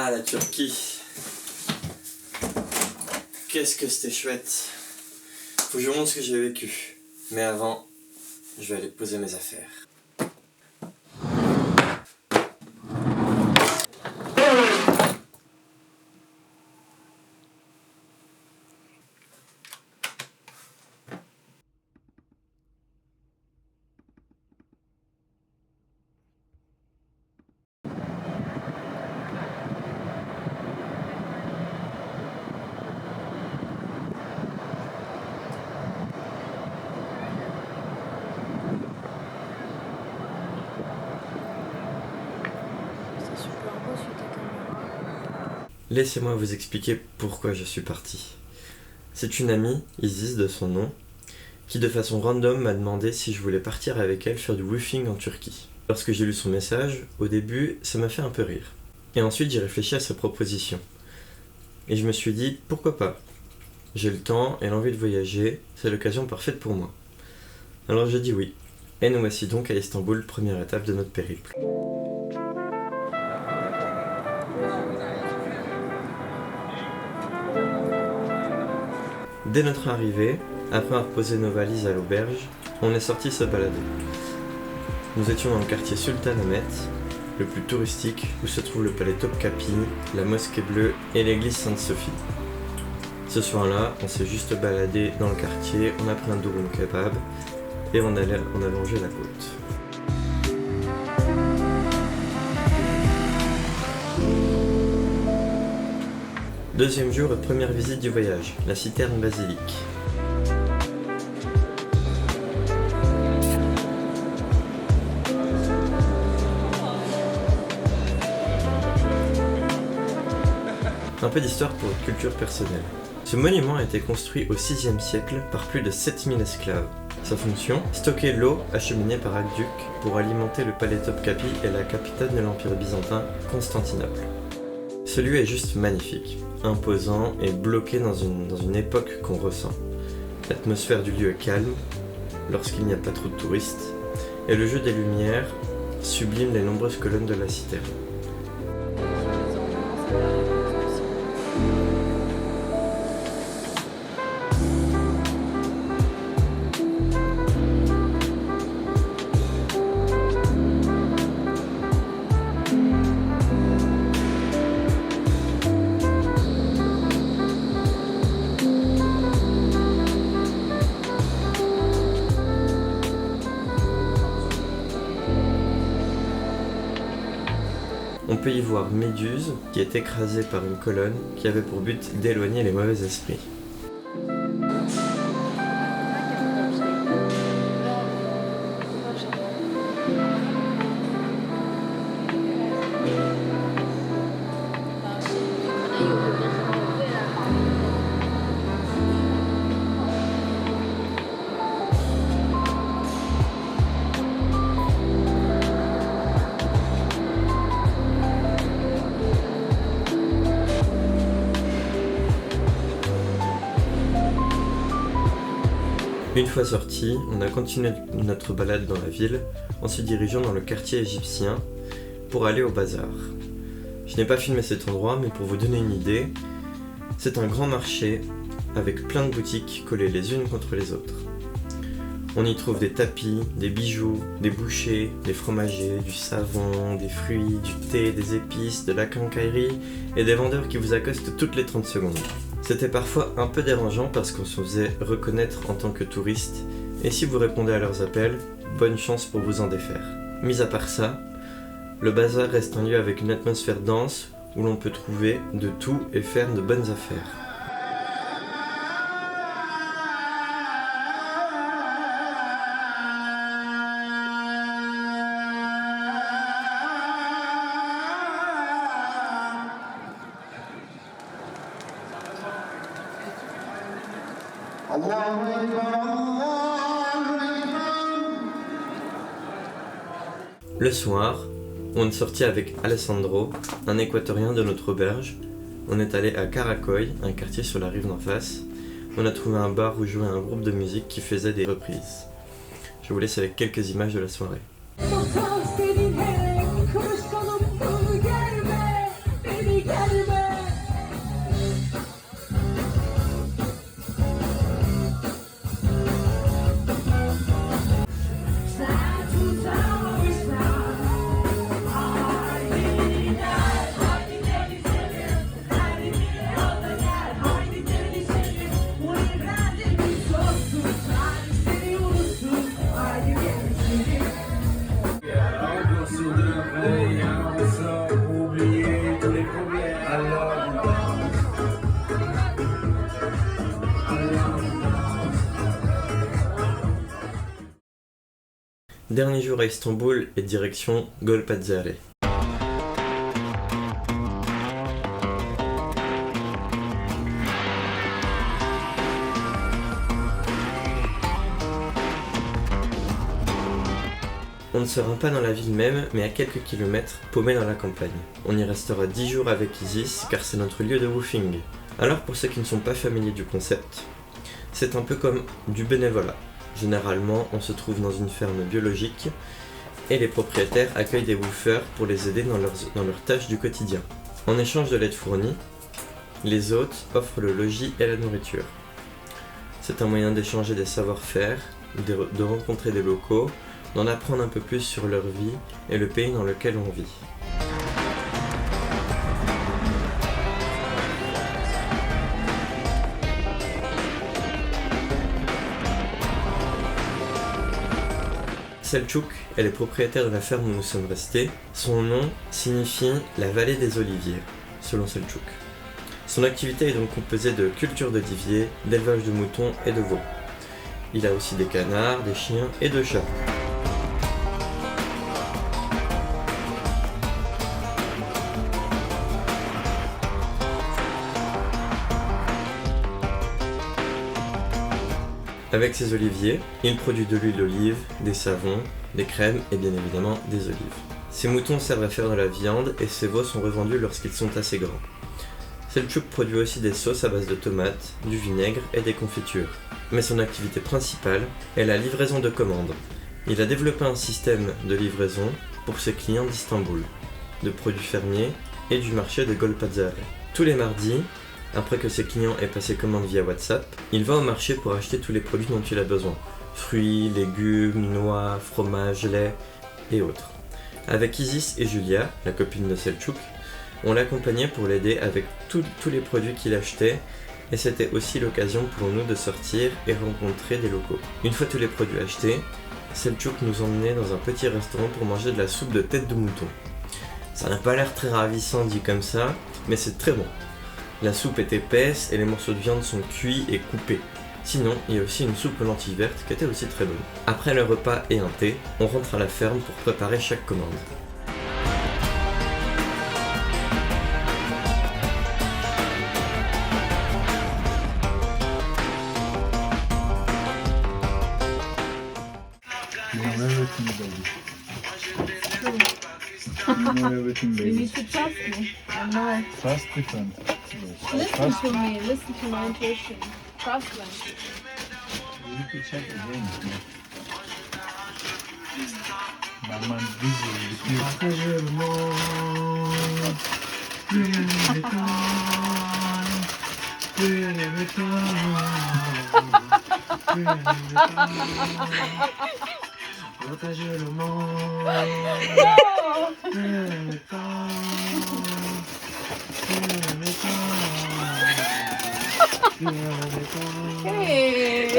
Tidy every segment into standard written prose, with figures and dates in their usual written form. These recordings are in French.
Ah, la Turquie. Qu'est-ce que c'était chouette. Faut que je vous montre ce que j'ai vécu. Mais avant, je vais aller poser mes affaires. Laissez-moi vous expliquer pourquoi je suis parti. C'est une amie, Isis de son nom, qui de façon random m'a demandé si je voulais partir avec elle faire du woofing en Turquie. Lorsque j'ai lu son message, au début, ça m'a fait un peu rire. Et ensuite, j'ai réfléchi à sa proposition. Et je me suis dit, pourquoi pas ? J'ai le temps et l'envie de voyager, c'est l'occasion parfaite pour moi. Alors j'ai dit oui. Et nous voici donc à Istanbul, première étape de notre périple. Dès notre arrivée, après avoir posé nos valises à l'auberge, on est sorti se balader. Nous étions dans le quartier Sultanahmet, le plus touristique, où se trouve le palais Topkapi, la mosquée bleue et l'église Sainte-Sophie. Ce soir-là, on s'est juste baladé dans le quartier, on a pris un durum kebab et on a longé la côte. Deuxième jour et première visite du voyage, la citerne basilique. Un peu d'histoire pour votre culture personnelle. Ce monument a été construit au VIe siècle par plus de 7000 esclaves. Sa fonction, stocker l'eau acheminée par aqueduc pour alimenter le palais Topkapi et la capitale de l'Empire byzantin, Constantinople. Ce lieu est juste magnifique, imposant et bloqué dans une époque qu'on ressent. L'atmosphère du lieu est calme, lorsqu'il n'y a pas trop de touristes, et le jeu des lumières sublime les nombreuses colonnes de la citerne. On peut y voir Méduse qui est écrasée par une colonne qui avait pour but d'éloigner les mauvais esprits. Une fois sorti, on a continué notre balade dans la ville en se dirigeant dans le quartier égyptien pour aller au bazar. Je n'ai pas filmé cet endroit, mais pour vous donner une idée, c'est un grand marché avec plein de boutiques collées les unes contre les autres. On y trouve des tapis, des bijoux, des bouchers, des fromagers, du savon, des fruits, du thé, des épices, de la quincaillerie et des vendeurs qui vous accostent toutes les 30 secondes. C'était parfois un peu dérangeant parce qu'on se faisait reconnaître en tant que touriste, et si vous répondez à leurs appels, bonne chance pour vous en défaire. Mis à part ça, le bazar reste un lieu avec une atmosphère dense où l'on peut trouver de tout et faire de bonnes affaires. Le soir, on est sorti avec Alessandro, un équatorien de notre auberge. On est allé à Karaköy, un quartier sur la rive d'en face. On a trouvé un bar où jouait un groupe de musique qui faisait des reprises. Je vous laisse avec quelques images de la soirée. Fotoğraf senin hem kılıç kalıp bunu gelme beni gel. Dernier jour à Istanbul et direction Golpazare. On ne se rend pas dans la ville même, mais à quelques kilomètres, paumé dans la campagne. On y restera 10 jours avec Isis, car c'est notre lieu de woofing. Alors pour ceux qui ne sont pas familiers du concept, c'est un peu comme du bénévolat. Généralement, on se trouve dans une ferme biologique, et les propriétaires accueillent des woofers pour les aider dans leurs tâches du quotidien. En échange de l'aide fournie, les hôtes offrent le logis et la nourriture. C'est un moyen d'échanger des savoir-faire, de rencontrer des locaux, d'en apprendre un peu plus sur leur vie et le pays dans lequel on vit. Selçuk, elle est propriétaire de la ferme où nous sommes restés. Son nom signifie la vallée des oliviers, selon Selçuk. Son activité est donc composée de culture d'oliviers, d'élevage de moutons et de veaux. Il a aussi des canards, des chiens et de chats. Avec ses oliviers, il produit de l'huile d'olive, des savons, des crèmes et bien évidemment des olives. Ses moutons servent à faire de la viande et ses veaux sont revendus lorsqu'ils sont assez grands. Selçuk produit aussi des sauces à base de tomates, du vinaigre et des confitures. Mais son activité principale est la livraison de commandes. Il a développé un système de livraison pour ses clients d'Istanbul, de produits fermiers et du marché de Golpazare. Tous les mardis, après que ses clients aient passé commande via WhatsApp, il va au marché pour acheter tous les produits dont il a besoin. Fruits, légumes, noix, fromage, lait et autres. Avec Isis et Julia, la copine de Selçuk, on l'accompagnait pour l'aider avec tous les produits qu'il achetait et c'était aussi l'occasion pour nous de sortir et rencontrer des locaux. Une fois tous les produits achetés, Selçuk nous emmenait dans un petit restaurant pour manger de la soupe de tête de mouton. Ça n'a pas l'air très ravissant dit comme ça, mais c'est très bon. La soupe est épaisse et les morceaux de viande sont cuits et coupés. Sinon, il y a aussi une soupe aux lentilles vertes qui était aussi très bonne. Après le repas et un thé, on rentre à la ferme pour préparer chaque commande. You know everything, baby. You know everything, You baby. need to trust me. I know. Trust different. Listen Trust. to me. Listen to my intuition. Trust me. You need to check again. My man busy with you. Hey.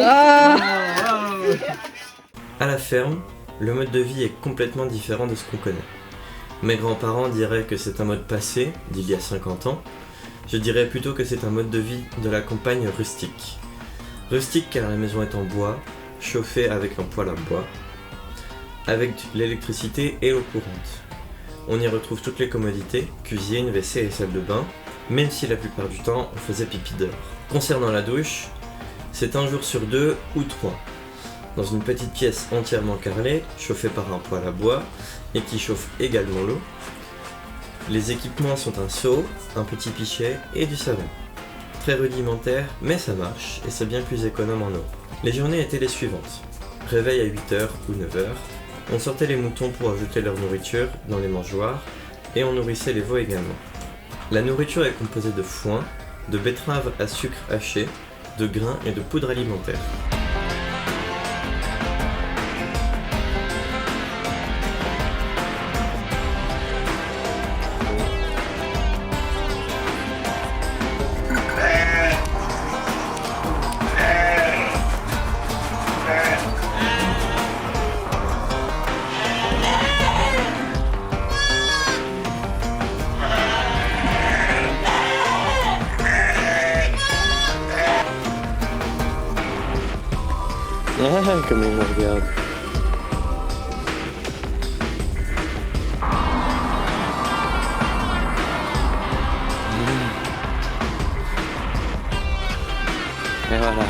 À la ferme, le mode de vie est complètement différent de ce qu'on connaît. Mes grands-parents diraient que c'est un mode passé, d'il y a 50 ans. Je dirais plutôt que c'est un mode de vie de la campagne rustique. Rustique car la maison est en bois, chauffée avec un poêle à bois, avec l'électricité et l'eau courante. On y retrouve toutes les commodités, cuisine, WC et salle de bain, même si la plupart du temps on faisait pipi dehors. Concernant la douche, c'est un jour sur 2 ou 3. Dans une petite pièce entièrement carrelée, chauffée par un poêle à bois et qui chauffe également l'eau. Les équipements sont un seau, un petit pichet et du savon. Très rudimentaire, mais ça marche et c'est bien plus économe en eau. Les journées étaient les suivantes. Réveil à 8h ou 9h, on sortait les moutons pour ajouter leur nourriture dans les mangeoires et on nourrissait les veaux également. La nourriture est composée de foin, de betteraves à sucre haché, de grains et de poudre alimentaire. Ah, comme il me regarde. Voilà.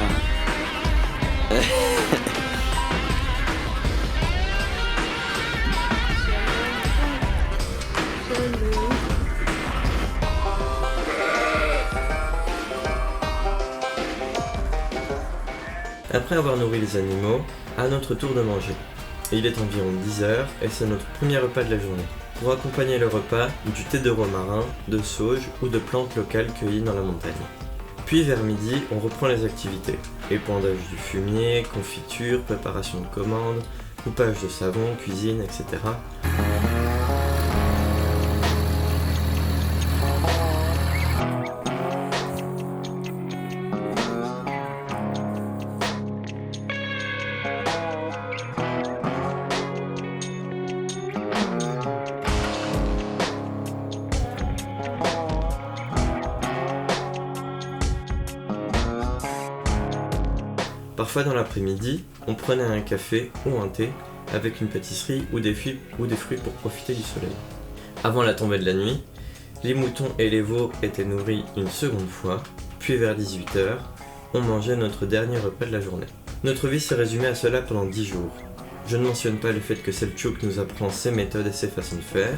Après avoir nourri les animaux, à notre tour de manger. Et il est environ 10 heures et c'est notre premier repas de la journée. Pour accompagner le repas, du thé de romarin, de sauge ou de plantes locales cueillies dans la montagne. Puis vers midi, on reprend les activités. Épandage du fumier, confiture, préparation de commandes, coupage de savon, cuisine, etc. Parfois dans l'après-midi, on prenait un café ou un thé avec une pâtisserie ou des fruits pour profiter du soleil. Avant la tombée de la nuit, les moutons et les veaux étaient nourris une seconde fois, puis vers 18h, on mangeait notre dernier repas de la journée. Notre vie s'est résumée à cela pendant 10 jours. Je ne mentionne pas le fait que Selçuk nous apprend ses méthodes et ses façons de faire,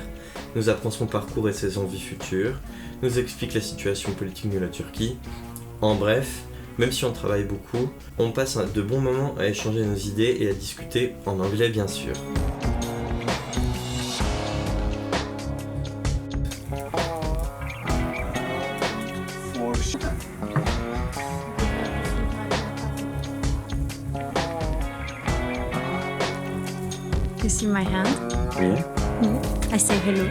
nous apprend son parcours et ses envies futures, nous explique la situation politique de la Turquie. En bref, même si on travaille beaucoup, on passe de bons moments à échanger nos idées et à discuter en anglais bien sûr. You see my hand? Oui. I say hello.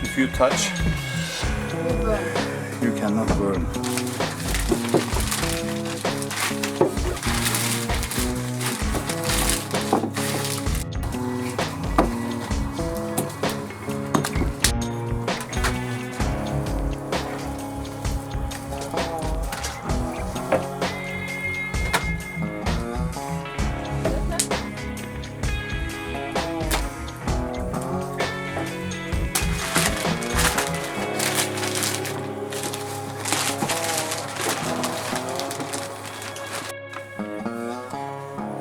If you touch, you cannot burn.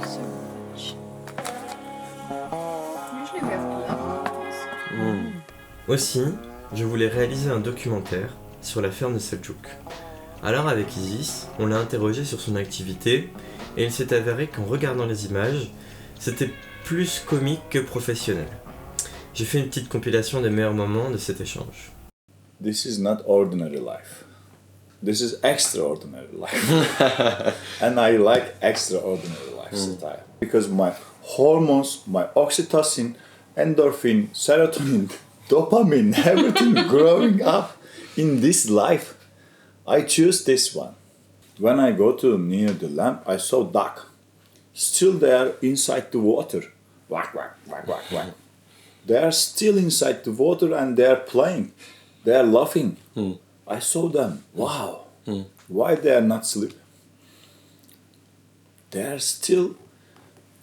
So much. Usually we have to love Aussi, je voulais réaliser un documentaire sur la ferme de Selçuk. Alors avec Isis, on l'a interrogé sur son activité et il s'est avéré qu'en regardant les images, c'était plus comique que professionnel. J'ai fait une petite compilation des meilleurs moments de cet échange. This is not ordinary life. This is extraordinary life. And I like extraordinary lifestyle. Because my hormones, my oxytocin, endorphin, serotonin, dopamine, everything growing up in this life, I choose this one. When I go to near the lamp, I saw duck. Still they are inside the water. Quack, quack, quack, quack, quack. They are still inside the water and they are playing. They are laughing. I saw them. Wow. Why they are not sleeping? They are still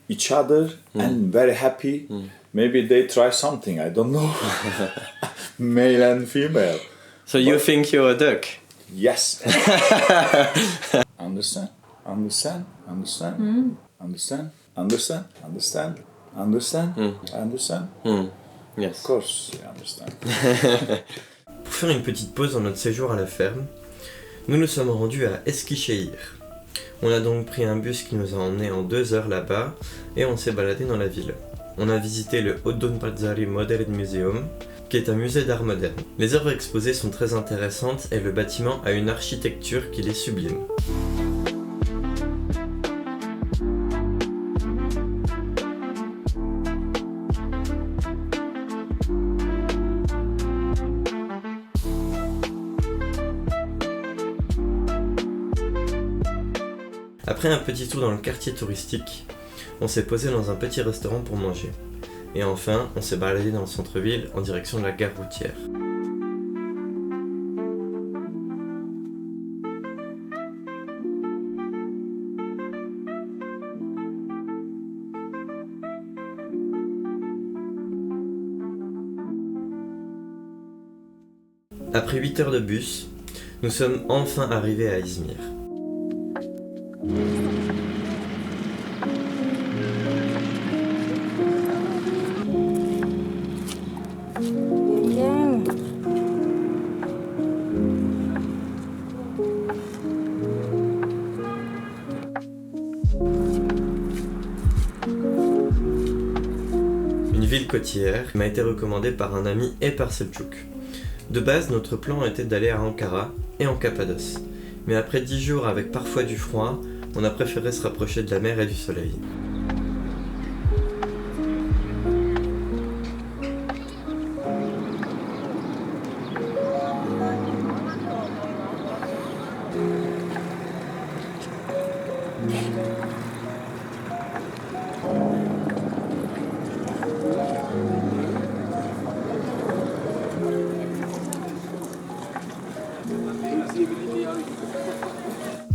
each other and very happy. Maybe they try something. I don't know. Male and female. So you think you're a duck? Yes. Understand? Understand? Understand? Understand? Understand? Understand? Understand? Understand? Yes. Of course, you understand. Pour faire une petite pause dans notre séjour à la ferme, nous nous sommes rendus à Eskişehir. On a donc pris un bus qui nous a emmenés en 2 heures là-bas et on s'est baladé dans la ville. On a visité le Odunpazarı Modern Museum, qui est un musée d'art moderne. Les œuvres exposées sont très intéressantes et le bâtiment a une architecture qui les sublime. Après un petit tour dans le quartier touristique, on s'est posé dans un petit restaurant pour manger. Et enfin, on s'est baladé dans le centre-ville en direction de la gare routière. Après 8 heures de bus, nous sommes enfin arrivés à Izmir. Une ville côtière m'a été recommandée par un ami et par Selçuk. De base, notre plan était d'aller à Ankara et en Cappadoce. Mais après 10 jours avec parfois du froid, on a préféré se rapprocher de la mer et du soleil.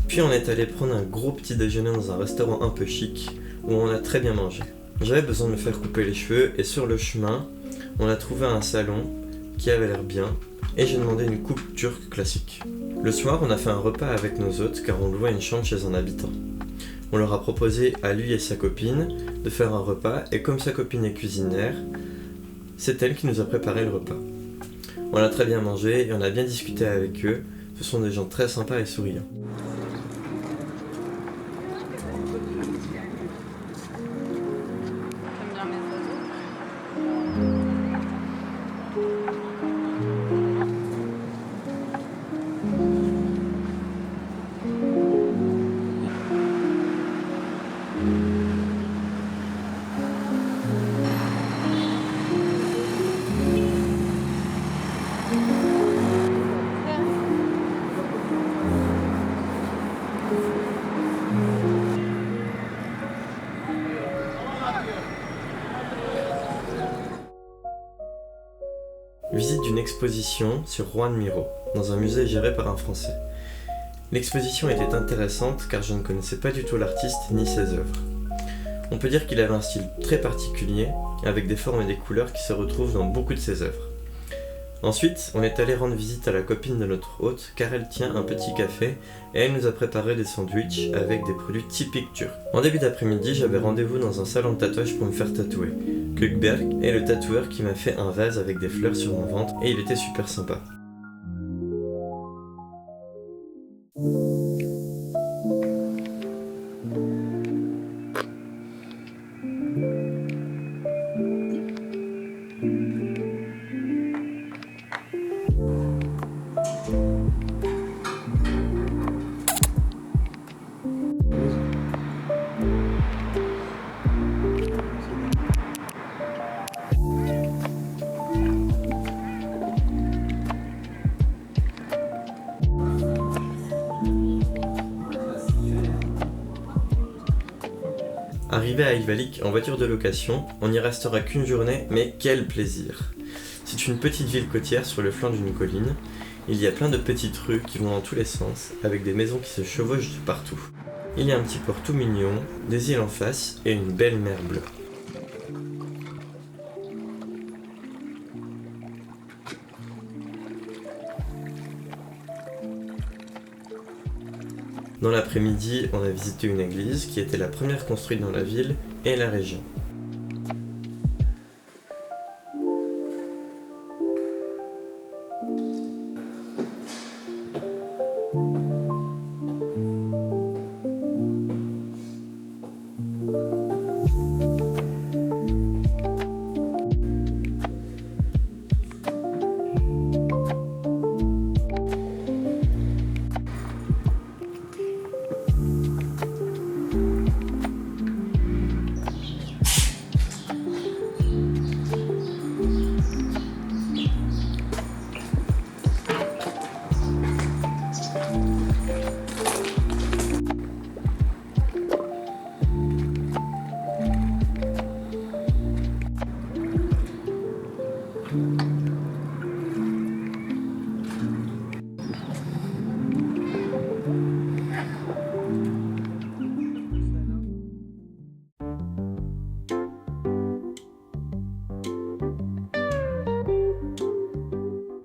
Puis on est allé prendre un gros petit déjeuner dans un restaurant un peu chic, où on a très bien mangé. J'avais besoin de me faire couper les cheveux, et sur le chemin, on a trouvé un salon qui avait l'air bien, et j'ai demandé une coupe turque classique. Le soir, on a fait un repas avec nos hôtes, car on louait une chambre chez un habitant. On leur a proposé à lui et sa copine de faire un repas, et comme sa copine est cuisinière, c'est elle qui nous a préparé le repas. On a très bien mangé, et on a bien discuté avec eux. Ce sont des gens très sympas et souriants. Visite d'une exposition sur Juan Miró, dans un musée géré par un Français. L'exposition était intéressante car je ne connaissais pas du tout l'artiste ni ses œuvres. On peut dire qu'il avait un style très particulier, avec des formes et des couleurs qui se retrouvent dans beaucoup de ses œuvres. Ensuite, on est allé rendre visite à la copine de notre hôte car elle tient un petit café et elle nous a préparé des sandwichs avec des produits typiques turcs. En début d'après-midi, j'avais rendez-vous dans un salon de tatouage pour me faire tatouer. Gökberk est le tatoueur qui m'a fait un vase avec des fleurs sur mon ventre et il était super sympa. Arrivé à Ayvalik en voiture de location, on n'y restera qu'une journée, mais quel plaisir! C'est une petite ville côtière sur le flanc d'une colline. Il y a plein de petites rues qui vont dans tous les sens, avec des maisons qui se chevauchent de partout. Il y a un petit port tout mignon, des îles en face et une belle mer bleue. Dans l'après-midi, on a visité une église qui était la première construite dans la ville et la région.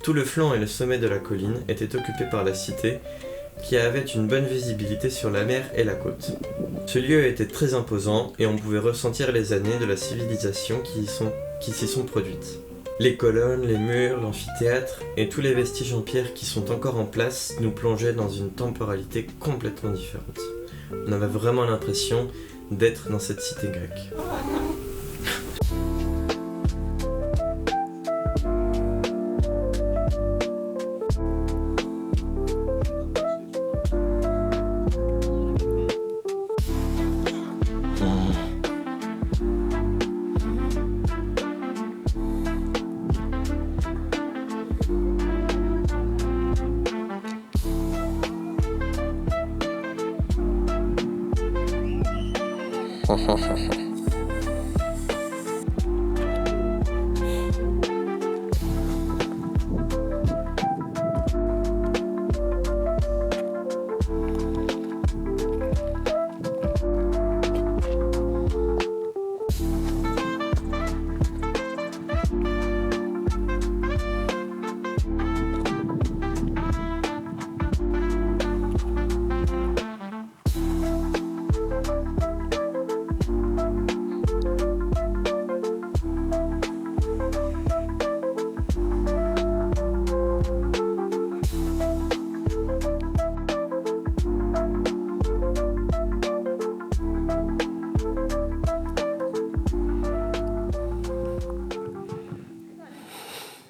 Tout le flanc et le sommet de la colline étaient occupés par la cité, qui avait une bonne visibilité sur la mer et la côte. Ce lieu était très imposant et on pouvait ressentir les années de la civilisation qui s'y sont produites. Les colonnes, les murs, l'amphithéâtre et tous les vestiges en pierre qui sont encore en place nous plongeaient dans une temporalité complètement différente. On avait vraiment l'impression d'être dans cette cité grecque.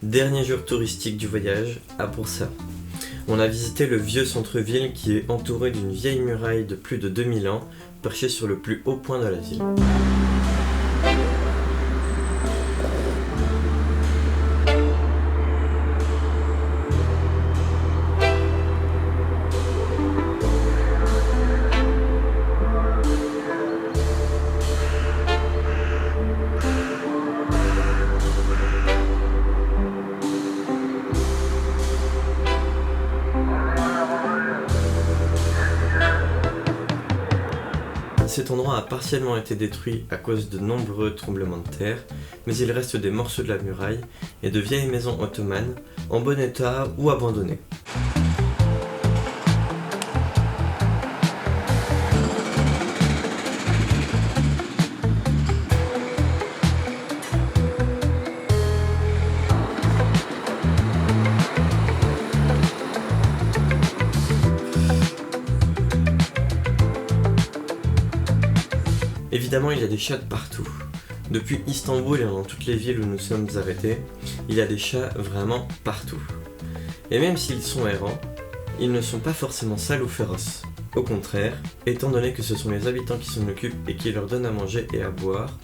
Dernier jour touristique du voyage, à Bursa. On a visité le vieux centre-ville qui est entouré d'une vieille muraille de plus de 2000 ans, perchée sur le plus haut point de la ville. Cet endroit a partiellement été détruit à cause de nombreux tremblements de terre, mais il reste des morceaux de la muraille et de vieilles maisons ottomanes en bon état ou abandonnées. Évidemment, il y a des chats de partout. Depuis Istanbul et dans toutes les villes où nous sommes arrêtés, il y a des chats vraiment partout. Et même s'ils sont errants, ils ne sont pas forcément sales ou féroces. Au contraire, étant donné que ce sont les habitants qui s'en occupent et qui leur donnent à manger et à boire,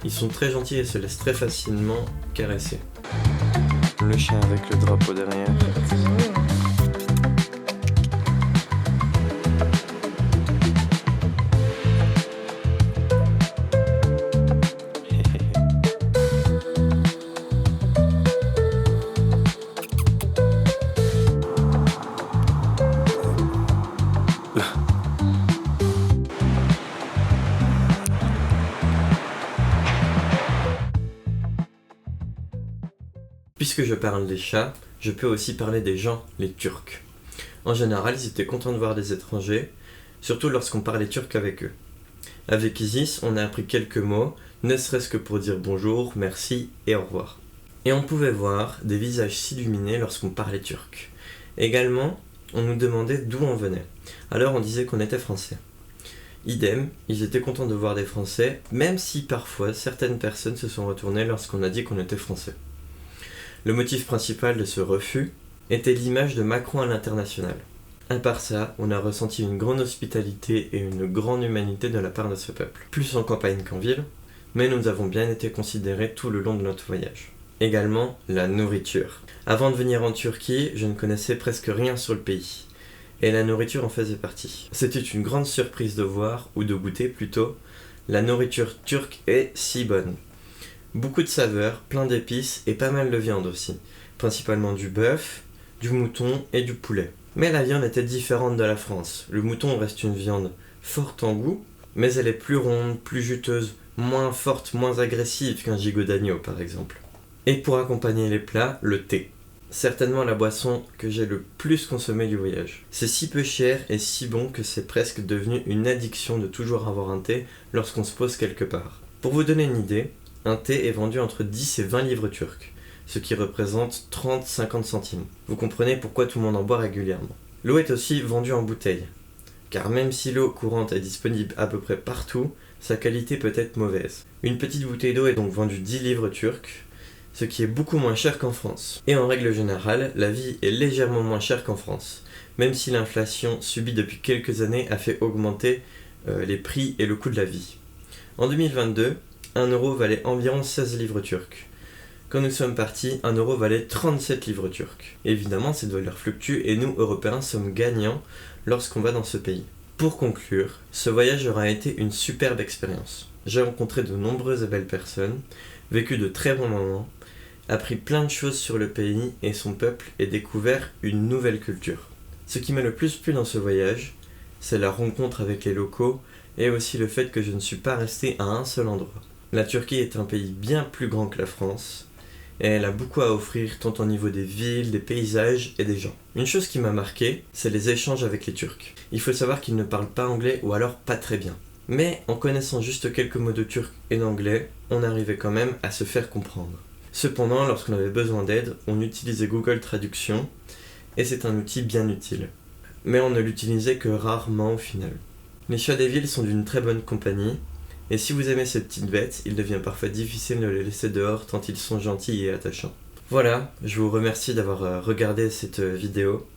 ils sont très gentils et se laissent très facilement caresser. Le chat avec le drapeau derrière. Puisque je parle des chats, je peux aussi parler des gens, les Turcs. En général, ils étaient contents de voir des étrangers, surtout lorsqu'on parlait turc avec eux. Avec Isis, on a appris quelques mots, ne serait-ce que pour dire bonjour, merci et au revoir. Et on pouvait voir des visages s'illuminer lorsqu'on parlait turc. Également, on nous demandait d'où on venait. Alors on disait qu'on était français. Idem, ils étaient contents de voir des Français, même si parfois certaines personnes se sont retournées lorsqu'on a dit qu'on était français. Le motif principal de ce refus était l'image de Macron à l'international. À part ça, on a ressenti une grande hospitalité et une grande humanité de la part de ce peuple. Plus en campagne qu'en ville, mais nous avons bien été considérés tout le long de notre voyage. Également, la nourriture. Avant de venir en Turquie, je ne connaissais presque rien sur le pays. Et la nourriture en faisait partie. C'était une grande surprise de voir, ou de goûter plutôt, la nourriture turque est si bonne. Beaucoup de saveurs, plein d'épices et pas mal de viande aussi. Principalement du bœuf, du mouton et du poulet. Mais la viande était différente de la France. Le mouton reste une viande forte en goût, mais elle est plus ronde, plus juteuse, moins forte, moins agressive qu'un gigot d'agneau par exemple. Et pour accompagner les plats, le thé. certainement la boisson que j'ai le plus consommée du voyage. C'est si peu cher et si bon que c'est presque devenu une addiction de toujours avoir un thé lorsqu'on se pose quelque part. Pour vous donner une idée, un thé est vendu entre 10 et 20 livres turcs, ce qui représente 30-50 centimes. Vous comprenez pourquoi tout le monde en boit régulièrement. L'eau est aussi vendue en bouteille, car même si l'eau courante est disponible à peu près partout, sa qualité peut être mauvaise. Une petite bouteille d'eau est donc vendue 10 livres turcs, ce qui est beaucoup moins cher qu'en France. Et en règle générale, la vie est légèrement moins chère qu'en France, même si l'inflation subie depuis quelques années a fait augmenter les prix et le coût de la vie. En 2022, 1 euro valait environ 16 livres turcs. Quand nous sommes partis, 1 euro valait 37 livres turcs. Évidemment, cette valeur fluctue et nous, Européens, sommes gagnants lorsqu'on va dans ce pays. Pour conclure, ce voyage aura été une superbe expérience. J'ai rencontré de nombreuses et belles personnes, vécu de très bons moments, appris plein de choses sur le pays et son peuple et découvert une nouvelle culture. Ce qui m'a le plus plu dans ce voyage, c'est la rencontre avec les locaux et aussi le fait que je ne suis pas resté à un seul endroit. La Turquie est un pays bien plus grand que la France et elle a beaucoup à offrir tant au niveau des villes, des paysages et des gens. Une chose qui m'a marqué, c'est les échanges avec les Turcs. Il faut savoir qu'ils ne parlent pas anglais ou alors pas très bien. Mais en connaissant juste quelques mots de turc et d'anglais, on arrivait quand même à se faire comprendre. Cependant, lorsqu'on avait besoin d'aide, on utilisait Google Traduction et c'est un outil bien utile. Mais on ne l'utilisait que rarement au final. Les chats des villes sont d'une très bonne compagnie. Et si vous aimez ces petites bêtes, il devient parfois difficile de les laisser dehors tant ils sont gentils et attachants. Voilà, je vous remercie d'avoir regardé cette vidéo.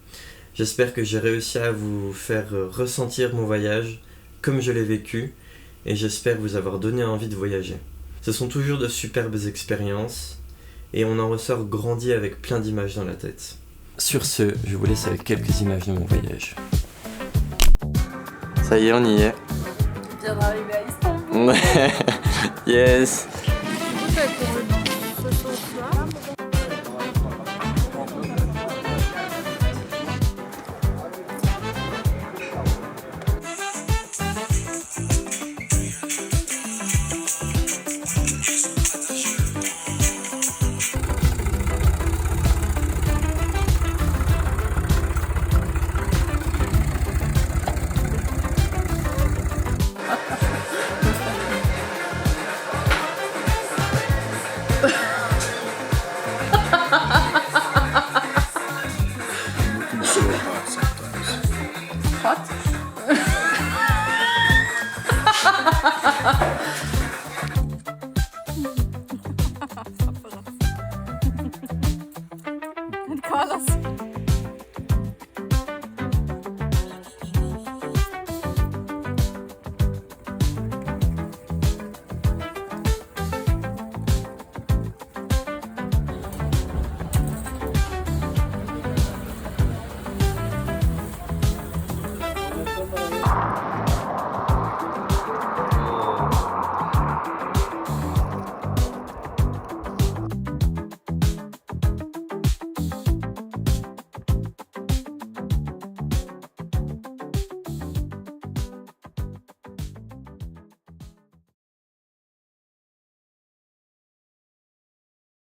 J'espère que j'ai réussi à vous faire ressentir mon voyage comme je l'ai vécu et j'espère vous avoir donné envie de voyager. Ce sont toujours de superbes expériences et on en ressort grandi avec plein d'images dans la tête. Sur ce, je vous laisse avec quelques images de mon voyage. Ça y est, on y est. Tu viens d'arriver à Istanbul. Yes. Sure.